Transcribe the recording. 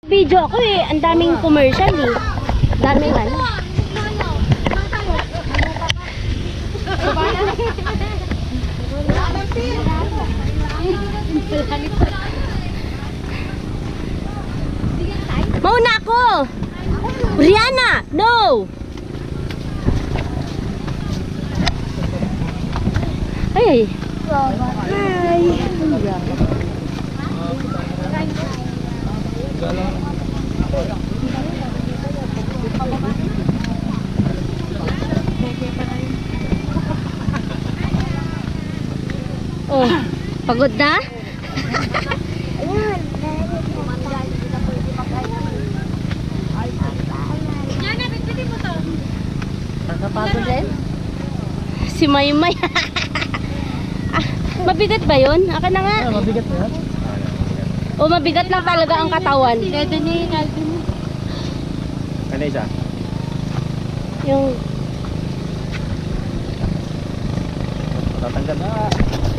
Video ako eh, ang daming commercial eh. Daming ano. Mauna ako! Rihanna! No! Ay! Hi! Oh, pagod na? Nakapagod din? Si Maymay. Mabigat ba yun? Aka na nga. Mabigat ba yan? O mabigat lang talaga ang katawan. Dede niya yung Alvin. Ano isa? Yung Tatanggal na.